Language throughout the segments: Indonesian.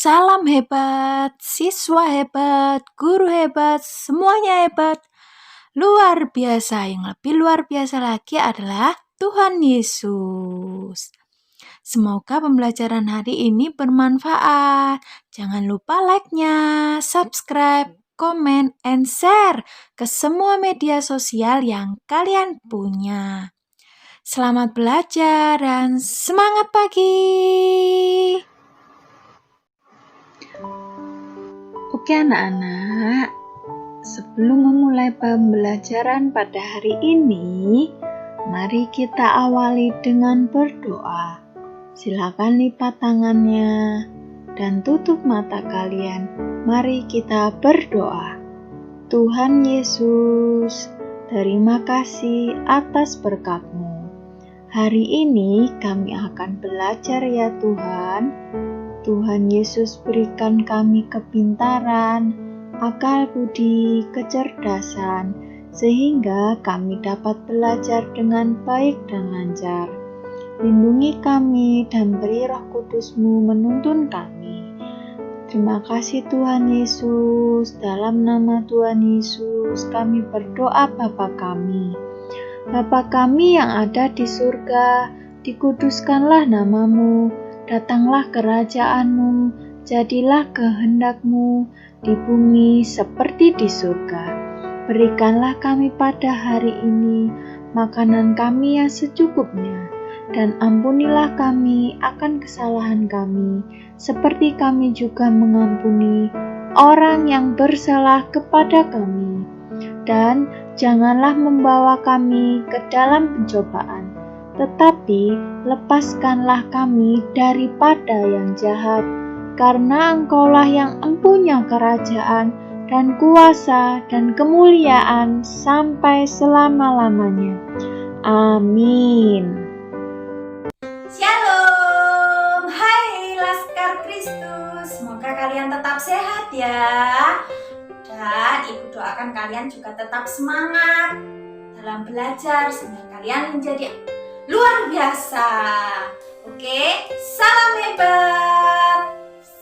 Salam hebat, siswa hebat, guru hebat, semuanya hebat. Luar biasa, yang lebih luar biasa lagi adalah Tuhan Yesus. Semoga pembelajaran hari ini bermanfaat. Jangan lupa like-nya, subscribe, comment, and share ke semua media sosial yang kalian punya. Selamat belajar dan semangat pagi! Oke anak-anak, sebelum memulai pembelajaran pada hari ini, mari kita awali dengan berdoa. Silakan lipat tangannya dan tutup mata kalian. Mari kita berdoa. Tuhan Yesus, terima kasih atas berkat-Mu. Hari ini kami akan belajar ya Tuhan. Tuhan Yesus berikan kami kepintaran, akal budi, kecerdasan, sehingga kami dapat belajar dengan baik dan lancar. Lindungi kami dan beri Roh Kudus-Mu menuntun kami. Terima kasih Tuhan Yesus, dalam nama Tuhan Yesus kami berdoa Bapa kami. Bapa kami yang ada di surga, dikuduskanlah nama-Mu. Datanglah kerajaan-Mu, jadilah kehendak-Mu di bumi seperti di surga. Berikanlah kami pada hari ini makanan kami yang secukupnya, dan ampunilah kami akan kesalahan kami, seperti kami juga mengampuni orang yang bersalah kepada kami. Dan janganlah membawa kami ke dalam pencobaan, tetapi lepaskanlah kami daripada yang jahat, karena Engkaulah yang empunya kerajaan dan kuasa dan kemuliaan sampai selama-lamanya. Amin. Shalom, hai Laskar Kristus, semoga kalian tetap sehat ya. Dan Ibu doakan kalian juga tetap semangat dalam belajar, sehingga kalian menjadi luar biasa. Oke, salam hebat,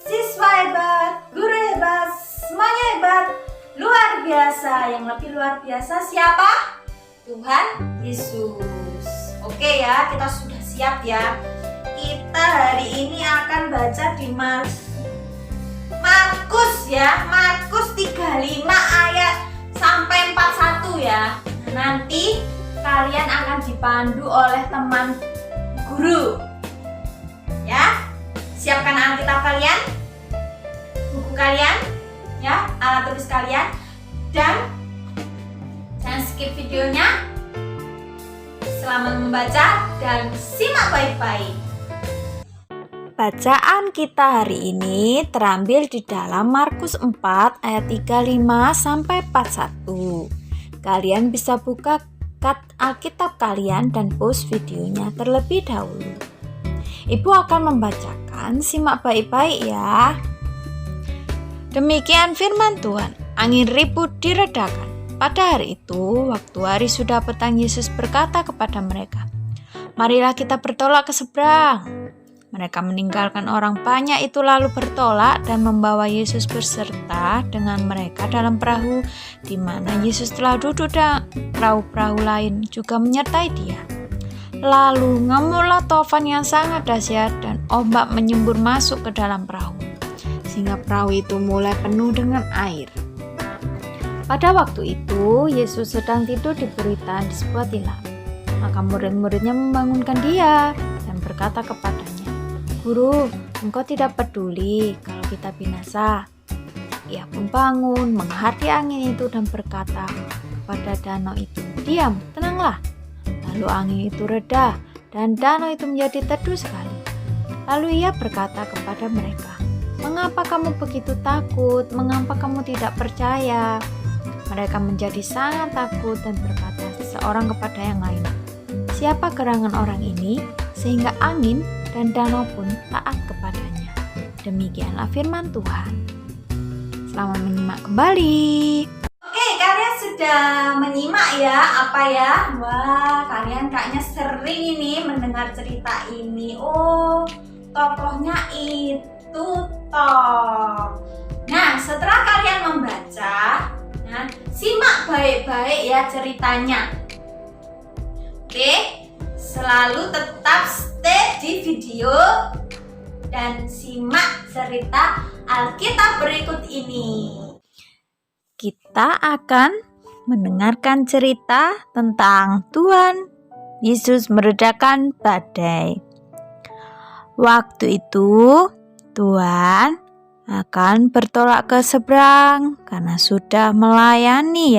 siswa hebat, guru hebat, semuanya hebat, luar biasa. Yang lebih luar biasa siapa? Tuhan Yesus. Oke ya, kita sudah siap ya. Kita hari ini akan baca di Markus ya, Markus 35 ayat sampai 41 ya. Nanti kalian akan dipandu oleh teman guru. Ya, siapkan Alkitab kalian, buku kalian, ya, alat tulis kalian, dan jangan skip videonya. Selamat membaca dan simak baik-baik. Bacaan kita hari ini terambil di dalam Markus 4 ayat 35 sampai 41. Kalian bisa buka Alkitab kalian dan pause videonya terlebih dahulu. Ibu akan membacakan, simak baik-baik ya. Demikian firman Tuhan, angin ribut diredakan. Pada hari itu, waktu hari sudah petang, Yesus berkata kepada mereka, "Marilah kita bertolak ke seberang." Mereka meninggalkan orang banyak itu lalu bertolak dan membawa Yesus berserta dengan mereka dalam perahu, di mana Yesus telah duduk, dan perahu-perahu lain juga menyertai Dia. Lalu ngamuklah taufan yang sangat dahsyat dan ombak menyembur masuk ke dalam perahu, sehingga perahu itu mulai penuh dengan air. Pada waktu itu Yesus sedang tidur di buritan di sebuah tilam. Maka murid-muridnya membangunkan Dia dan berkata kepadanya, "Guru, Engkau tidak peduli kalau kita binasa." Ia pun bangun, menghati angin itu dan berkata kepada danau itu, "Diam, tenanglah." Lalu angin itu reda dan danau itu menjadi teduh sekali. Lalu ia berkata kepada mereka, "Mengapa kamu begitu takut? Mengapa kamu tidak percaya?" Mereka menjadi sangat takut dan berkata seorang kepada yang lain, "Siapa gerangan orang ini sehingga angin dan danau pun taat kepadanya?" Demikianlah firman Tuhan. Selamat menyimak kembali. Oke, kalian sudah menyimak ya apa ya? Wah, kalian kayaknya sering ini mendengar cerita ini. Oh, tokohnya itu tutor. Nah, setelah kalian membaca, simak baik-baik ya ceritanya. Oke, selalu tetap stay di video dan simak cerita Alkitab berikut ini. Kita akan mendengarkan cerita tentang Tuhan Yesus meredakan badai. Waktu itu, Tuhan akan bertolak ke seberang karena sudah melayani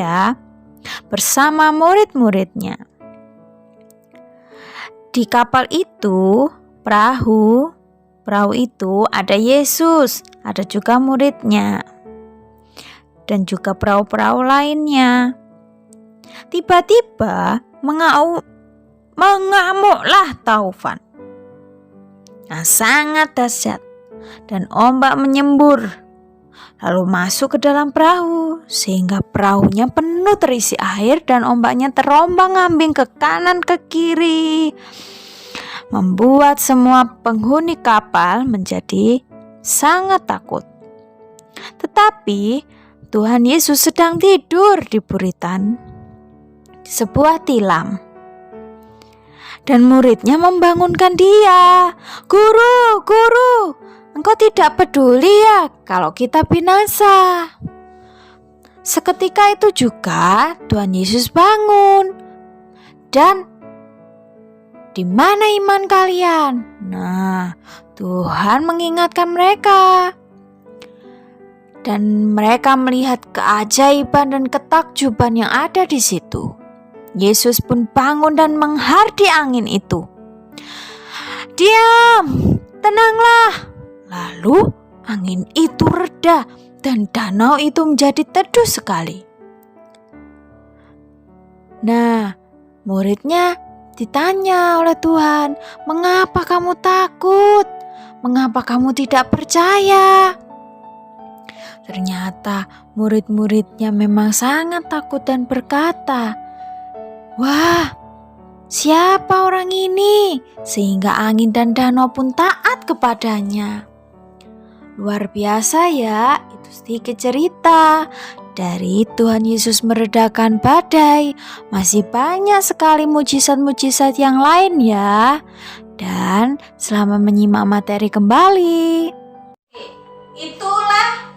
bersama murid-muridnya. Di kapal itu, perahu itu ada Yesus, ada juga muridnya, dan juga perahu-perahu lainnya. Tiba-tiba mengamuklah taufan. Sangat dahsyat dan ombak menyembur lalu masuk ke dalam perahu sehingga perahunya penuh terisi air dan ombaknya terombang-ambing ke kanan ke kiri, membuat semua penghuni kapal menjadi sangat takut. Tetapi Tuhan Yesus sedang tidur di buritan di sebuah tilam. Dan muridnya membangunkan dia. Guru, engkau tidak peduli ya kalau kita binasa. Seketika itu juga Tuhan Yesus bangun. Dan di mana iman kalian? Nah, Tuhan mengingatkan mereka. Dan mereka melihat keajaiban dan ketakjuban yang ada di situ. Yesus pun bangun dan menghardi angin itu. Diam, tenanglah. Lalu angin itu reda dan danau itu menjadi teduh sekali. Nah, muridnya ditanya oleh Tuhan, "Mengapa kamu takut? Mengapa kamu tidak percaya?" Ternyata murid-muridnya memang sangat takut dan berkata, "Wah, siapa orang ini sehingga angin dan danau pun taat kepadanya?" Luar biasa ya, itu sedikit cerita dari Tuhan Yesus meredakan badai. Masih banyak sekali mujizat-mujizat yang lain ya. Dan selamat menyimak materi kembali. Itulah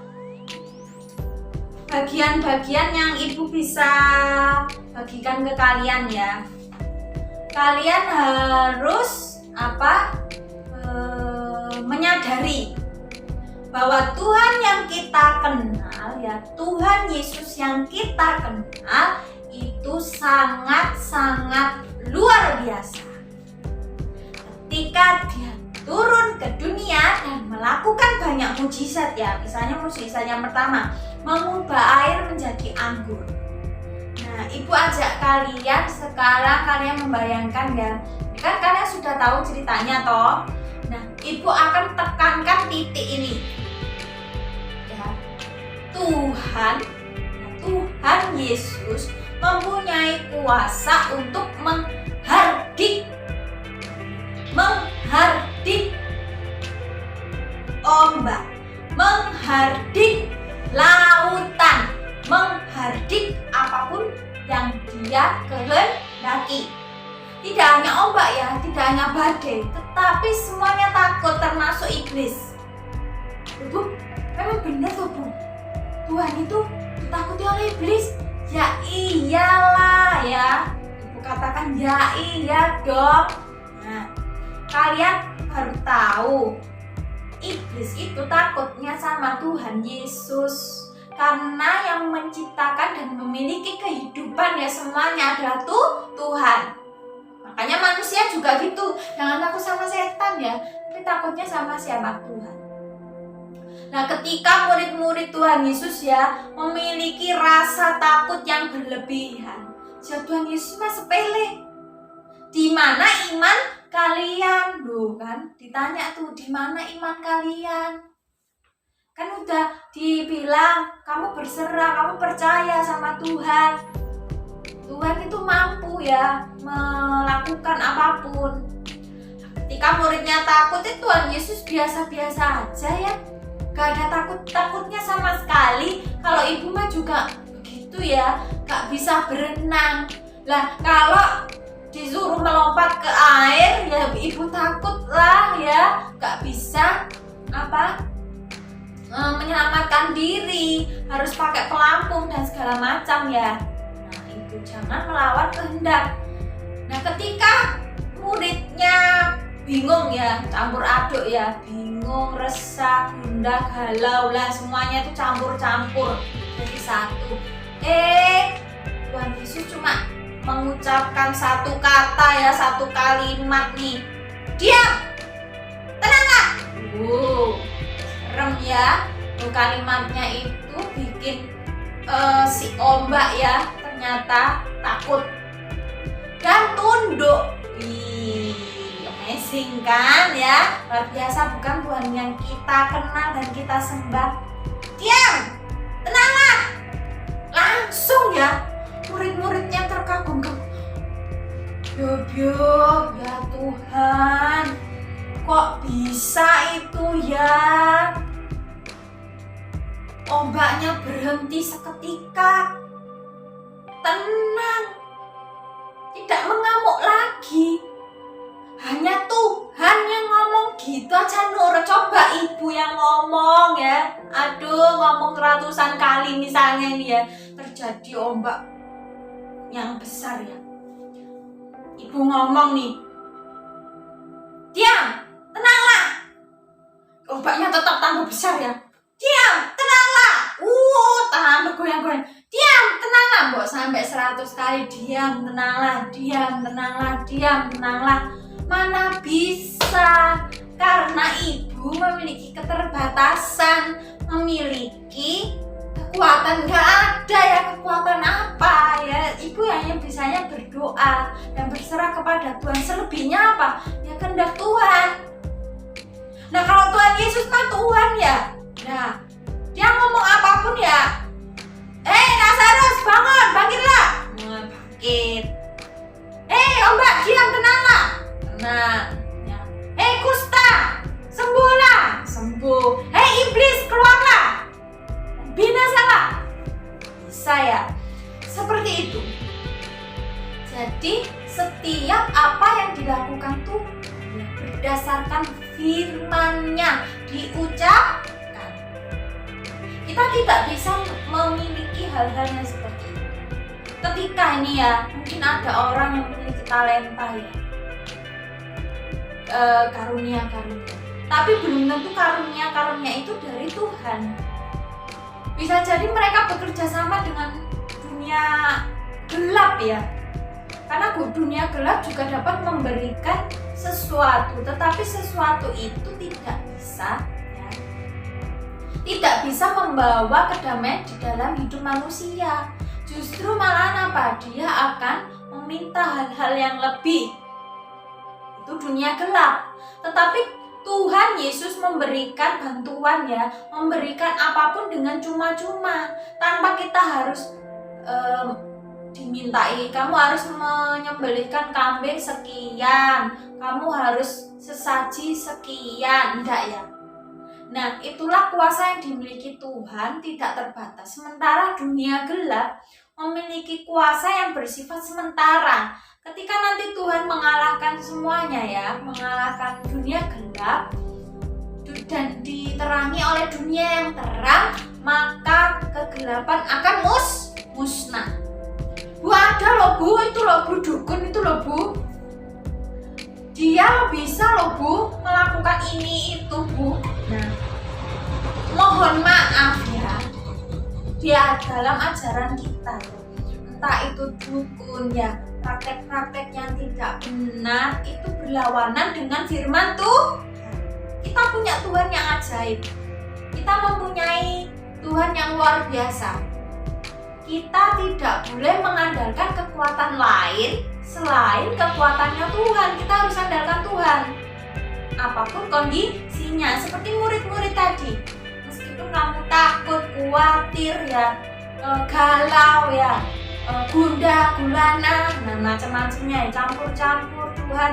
bagian-bagian yang Ibu bisa bagikan ke kalian ya. Kalian harus menyadari bahwa Tuhan yang kita kenal ya, Tuhan Yesus yang kita kenal itu sangat-sangat luar biasa. Ketika dia turun ke dunia dan melakukan banyak mujizat ya, misalnya mujizat yang pertama, mengubah air menjadi anggur. Nah, Ibu ajak kalian sekarang kalian membayangkan ya, kan kalian sudah tahu ceritanya toh. Nah, Ibu akan tekankan titik ini. Ya, Tuhan Yesus mempunyai kuasa untuk menghardik ombak, menghardik lautan, menghardik apapun yang dia kehendaki. Tidak hanya ombak ya, tidak hanya badai, tetapi semuanya takut termasuk iblis. Ibu, memang benar tuh Bu, Tuhan itu ditakuti oleh iblis? Ya iyalah ya, Ibu katakan ya iya dong. Nah, kalian baru tahu iblis itu takutnya sama Tuhan Yesus. Karena yang menciptakan dan memiliki kehidupan ya semuanya adalah Tuhan. Makanya manusia juga gitu. Jangan takut sama setan ya, tapi takutnya sama siapa? Tuhan. Nah, ketika murid-murid Tuhan Yesus ya memiliki rasa takut yang berlebihan, ya Tuhan Yesus mah sepele. Di mana iman kalian? Loh kan, ditanya tuh, di mana iman kalian? Kan udah dibilang, kamu berserah, kamu percaya sama Tuhan. Tuhan itu mampu ya melakukan apapun. ketika muridnya takut, Tuhan Yesus biasa-biasa aja ya, gak ada takut-takutnya sama sekali. Kalau ibu mah juga begitu ya, gak bisa berenang. Lah kalau disuruh melompat ke air ya ibu takut lah ya, gak bisa menyelamatkan diri, harus pakai pelampung dan segala macam ya. Nah itu jangan melawan kehendak. Nah ketika muridnya bingung ya, campur aduk ya, bingung, resah, gundah, galau lah, semuanya itu campur-campur jadi satu. Tuhan Yesus cuma mengucapkan satu kata ya, satu kalimat nih, diam, tenanglah. Serem ya. Kalimatnya itu bikin si ombak ya ternyata takut dan tunduk. Amazing kan ya, luar biasa bukan Tuhan yang kita kenal dan kita sembah. Diam, tenanglah. Langsung ya murid-muridnya terkagum-kagum. Ya Tuhan, kok bisa itu ya? Ombaknya berhenti seketika, tenang, tidak mengamuk lagi. Hanya Tuhan yang ngomong gitu aja nurut. Coba ibu yang ngomong ya, aduh ngomong ratusan kali misalnya nih ya, terjadi ombak yang besar ya, ibu ngomong nih, diam, tenanglah. Ombaknya tetap tambah besar ya, diam, tenanglah. Tambah goyang-goyang, diam, tenanglah. Mbok sampai 100 kali diam, tenanglah, diam, tenanglah, diam, tenanglah. Mana bisa, karena ibu memiliki keterbatasan, memiliki kekuatan. Gak ada ya kekuatan apa ya, ibu hanya bisanya berdoa dan berserah kepada Tuhan. Selebihnya apa ya, kehendak Tuhan. Nah kalau Tuhan Yesus mah Tuhan ya, nah dia ngomong apapun ya, Lazarus bangun, bangkitlah. Bangkit. Ombak diam, tenanglah. Tenang ya. Kusta sembuhlah, sembuh. Iblis keluarlah, binasalah. Bisa ya, seperti itu. Jadi setiap apa yang dilakukan tuh berdasarkan firman-Nya diucapkan. Kita tidak bisa memiliki hal-hal yang seperti itu. Ketika ini ya, mungkin ada orang yang memiliki talenta ya, karunia-karunia, tapi belum tentu karunia-karunia itu dari Tuhan. Bisa jadi mereka bekerja sama dengan dunia gelap ya, karena dunia gelap juga dapat memberikan sesuatu, tetapi sesuatu itu tidak bisa membawa kedamaian di dalam hidup manusia. Justru malah dia akan meminta hal-hal yang lebih. Itu dunia gelap. Tetapi Tuhan Yesus memberikan bantuan ya, memberikan apapun dengan cuma-cuma, tanpa kita harus dimintai, kamu harus menyembelihkan kambing sekian, kamu harus sesaji sekian, enggak ya. Nah itulah kuasa yang dimiliki Tuhan, tidak terbatas. Sementara dunia gelap memiliki kuasa yang bersifat sementara. Ketika nanti Tuhan mengalahkan semuanya ya, mengalahkan dunia gelap dan diterangi oleh dunia yang terang, maka kegelapan akan musnah. Bu, ada loh Bu, itu loh Bu, dukun itu loh Bu, dia bisa loh Bu melakukan ini itu Bu. Nah mohon maaf ya, dia dalam ajaran kita entah itu dukun ya, praktek-praktek yang tidak benar itu berlawanan dengan firman Tuhan. Kita punya Tuhan yang ajaib, kita mempunyai Tuhan yang luar biasa. Kita tidak boleh mengandalkan kekuatan lain selain kekuatannya Tuhan. Kita harus andalkan Tuhan apapun kondisinya. Seperti murid-murid tadi, meskipun kamu takut, khawatir ya, galau ya, gundah gulana, macam-macamnya ya, campur-campur, Tuhan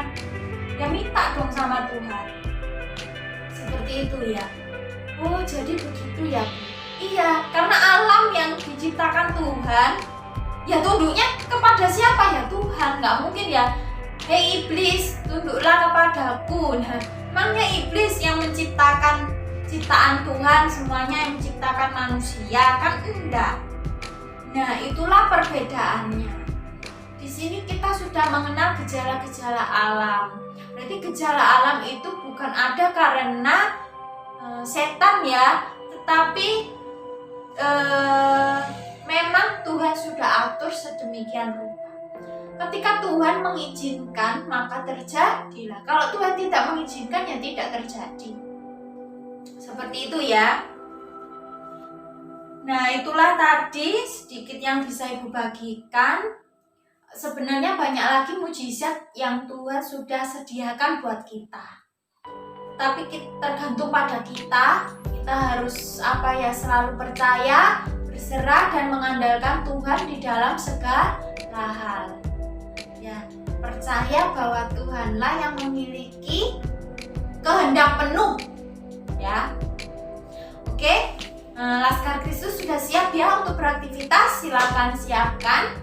ya minta dong sama Tuhan. Seperti itu ya. Oh, jadi begitu ya, Bu. Iya, karena alam yang diciptakan Tuhan, ya tunduknya kepada siapa? Ya Tuhan. Nggak mungkin ya, hei iblis, tunduklah kepadaku. Nah, emangnya iblis yang menciptakan ciptaan Tuhan, semuanya yang menciptakan manusia? Kan enggak. Nah, itulah perbedaannya. Di sini kita sudah mengenal gejala-gejala alam. Berarti gejala alam itu bukan ada karena setan ya, tetapi memang Tuhan sudah atur sedemikian rupa. Ketika Tuhan mengizinkan, maka terjadilah. Kalau Tuhan tidak mengizinkan, ya tidak terjadi. Seperti itu ya. Nah, itulah tadi sedikit yang bisa Ibu bagikan. Sebenarnya banyak lagi mujizat yang Tuhan sudah sediakan buat kita. Tapi tergantung pada kita harus selalu percaya, berserah dan mengandalkan Tuhan di dalam segala hal. Ya, percaya bahwa Tuhanlah yang memiliki kehendak penuh. Ya. Oke. Laskar Kristus sudah siap ya untuk beraktivitas. Silakan siapkan.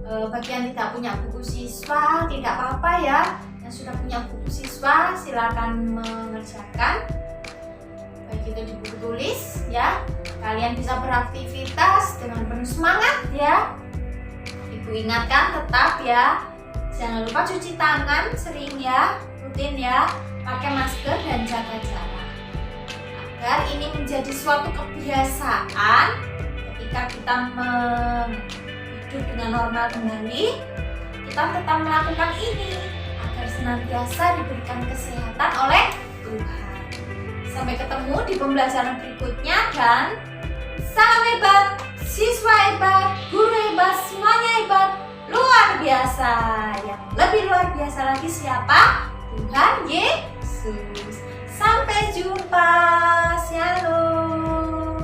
Bagi yang tidak punya buku siswa, tidak apa-apa ya. Yang sudah punya buku siswa, silakan mengerjakan. Baik itu di buku tulis ya. Kalian bisa beraktivitas dengan penuh semangat ya. Ibu ingatkan tetap ya, jangan lupa cuci tangan sering ya, rutin ya, pakai masker dan jaga jarak. Agar ini menjadi suatu kebiasaan ketika kita hidup dengan normal kembali, kita tetap melakukan ini agar senantiasa diberikan kesehatan oleh Tuhan. Sampai ketemu di pembelajaran berikutnya dan salam hebat, siswa hebat, guru hebat, semuanya hebat, luar biasa. Yang lebih luar biasa lagi siapa? Tuhan Yesus. Sampai jumpa. Shalom.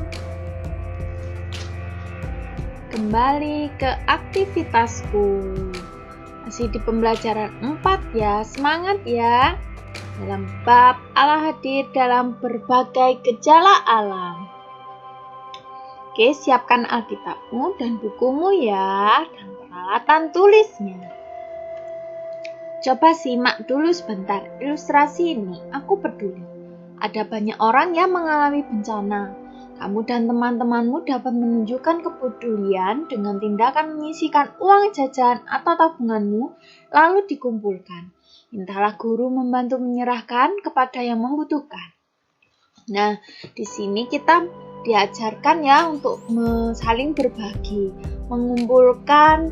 Kembali ke aktivitasku. Masih di pembelajaran 4 ya. Semangat ya. Dalam bab Allah hadir dalam berbagai gejala alam. Oke, siapkan Alkitabmu dan bukumu ya, dan peralatan tulisnya. Coba simak dulu sebentar ilustrasi ini. Aku peduli. Ada banyak orang yang mengalami bencana. Kamu dan teman-temanmu dapat menunjukkan kepedulian dengan tindakan menyisihkan uang jajan atau tabunganmu lalu dikumpulkan. Mintalah guru membantu menyerahkan kepada yang membutuhkan. Nah, di sini kita diajarkan ya untuk saling berbagi, mengumpulkan.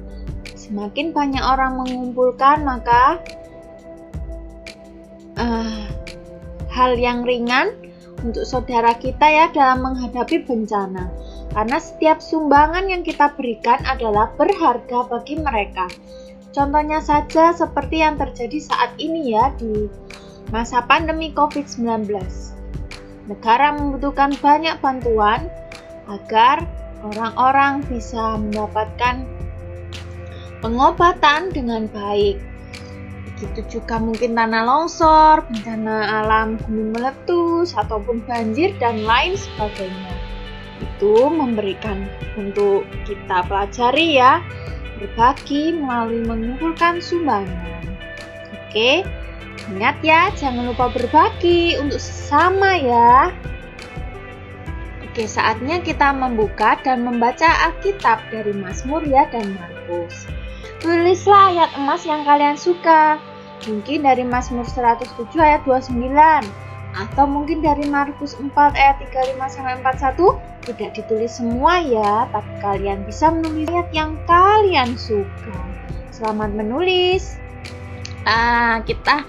Semakin banyak orang mengumpulkan, maka hal yang ringan untuk saudara kita ya dalam menghadapi bencana. Karena setiap sumbangan yang kita berikan adalah berharga bagi mereka. Contohnya saja seperti yang terjadi saat ini ya di masa pandemi COVID-19. Negara membutuhkan banyak bantuan agar orang-orang bisa mendapatkan pengobatan dengan baik. Begitu juga mungkin tanah longsor, bencana alam gunung meletus, ataupun banjir dan lain sebagainya. Itu memberikan untuk kita pelajari ya, berbagi melalui mengumpulkan sumbangan. Oke, ingat ya, jangan lupa berbagi untuk sesama ya. Oke, saatnya kita membuka dan membaca Alkitab dari Mazmur ya dan Markus. Tulislah ayat emas yang kalian suka. Mungkin dari Mazmur 107 ayat 29 atau mungkin dari Markus 4 ayat 35-41. Tidak ditulis semua ya, tapi kalian bisa menulis ayat yang kalian suka. Selamat menulis. Kita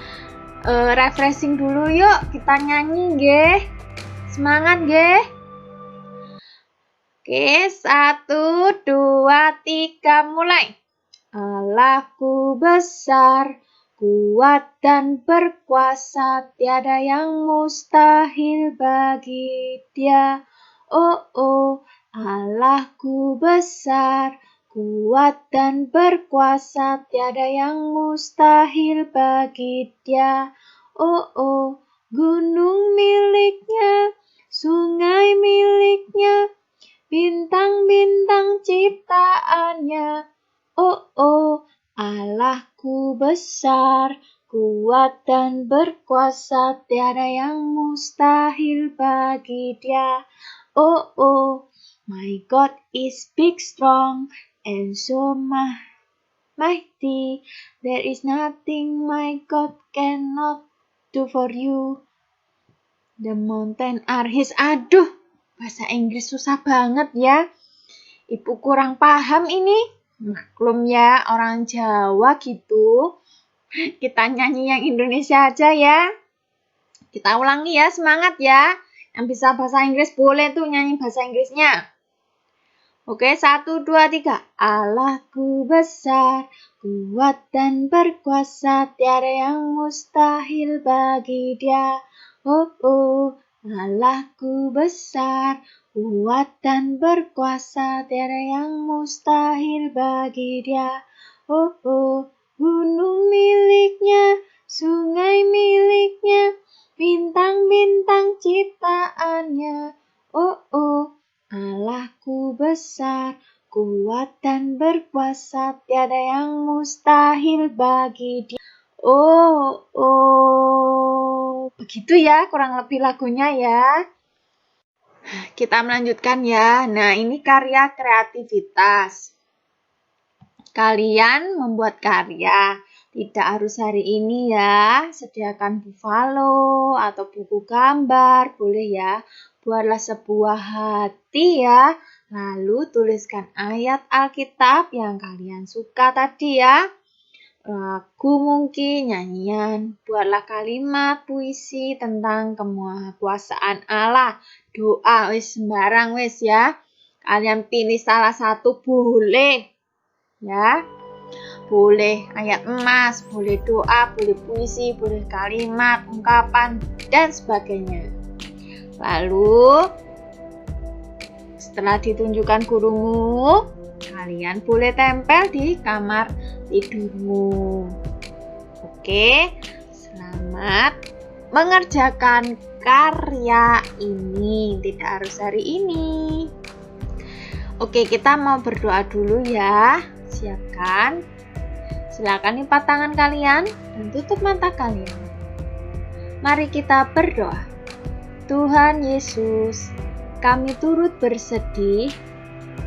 refreshing dulu yuk, kita nyanyi nggih. Semangat nggih. Oke, 1, 2, 3, mulai. Allahku besar, kuat dan berkuasa, tiada yang mustahil bagi Dia. Oh, Allahku besar, kuat dan berkuasa, tiada yang mustahil bagi Dia. Oh, oh, gunung miliknya, sungai miliknya, bintang-bintang ciptaannya. Oh, oh, Allahku besar, kuat dan berkuasa, tiada yang mustahil bagi Dia. Oh, oh, my God is big, strong, and so mighty. There is nothing my God cannot do for you. The mountain are his. Aduh, bahasa Inggris susah banget ya. Ibu kurang paham ini. Maklum ya, orang Jawa gitu. Kita nyanyi yang Indonesia aja ya. Kita ulangi ya, semangat ya. Yang bisa bahasa Inggris boleh tuh nyanyi bahasa Inggrisnya. Oke, 1, 2, 3. Allahku besar, kuat dan berkuasa, tiada yang mustahil bagi Dia. Oh, oh, Allahku besar, kuat dan berkuasa, tiada yang mustahil bagi Dia. Oh, oh, gunung miliknya, sungai miliknya, bintang-bintang ciptaannya. Oh, oh, Allahku besar, kuat dan berkuasa, tiada yang mustahil bagi Dia. Oh, oh, begitu ya kurang lebih lagunya ya. Kita melanjutkan ya. Nah, ini karya kreativitas. Kalian membuat karya, tidak harus hari ini ya. Sediakan buffalo atau buku gambar, boleh ya. Buatlah sebuah hati ya. Lalu tuliskan ayat Alkitab yang kalian suka tadi ya. Lagu mungkin, nyanyian, buatlah kalimat, puisi tentang kemahakuasaan Allah. Doa, wis sembarang wis ya. Kalian pilih salah satu boleh. Ya. Boleh ayat emas, boleh doa, boleh puisi, boleh kalimat, ungkapan, dan sebagainya. Lalu, setelah ditunjukkan gurumu, kalian boleh tempel di kamar tidurmu. Oke, selamat mengerjakan karya ini. Tidak harus hari ini. Oke, kita mau berdoa dulu ya. Siapkan. Silakan lipat tangan kalian dan tutup mata kalian. Mari kita berdoa. Tuhan Yesus, kami turut bersedih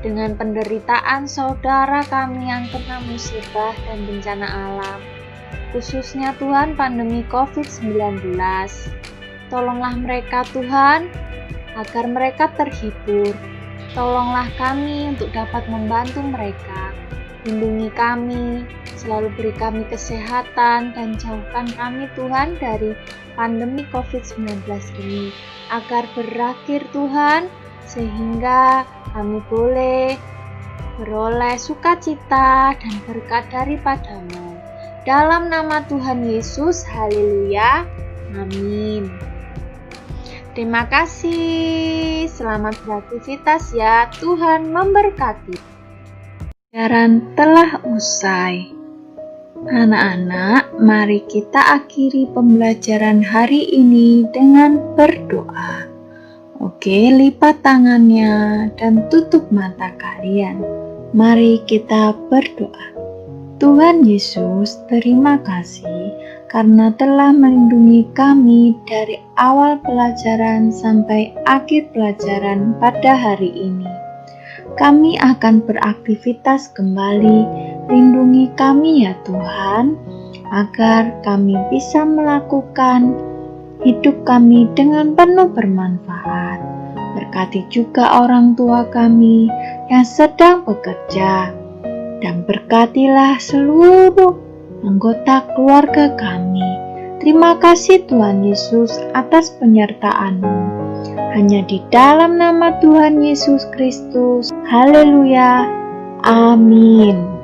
dengan penderitaan saudara kami yang kena musibah dan bencana alam, khususnya Tuhan pandemi COVID-19. Tolonglah mereka Tuhan, agar mereka terhibur. Tolonglah kami untuk dapat membantu mereka. Lindungi kami, selalu beri kami kesehatan, dan jauhkan kami Tuhan dari pandemi COVID-19 ini, agar berakhir Tuhan, sehingga kami boleh beroleh sukacita dan berkat daripadamu. Dalam nama Tuhan Yesus, haleluya, amin. Terima kasih, selamat beraktivitas ya, Tuhan memberkati. Pelajaran telah usai. Anak-anak, mari kita akhiri pembelajaran hari ini dengan berdoa. Oke, lipat tangannya dan tutup mata kalian. Mari kita berdoa. Tuhan Yesus, terima kasih karena telah melindungi kami dari awal pelajaran sampai akhir pelajaran pada hari ini. Kami akan beraktivitas kembali. Lindungi kami ya Tuhan, agar kami bisa melakukan hidup kami dengan penuh bermanfaat. Berkati juga orang tua kami yang sedang bekerja, dan berkatilah seluruh anggota keluarga kami. Terima kasih Tuhan Yesus atas penyertaan-Mu. Hanya di dalam nama Tuhan Yesus Kristus. Haleluya. Amin.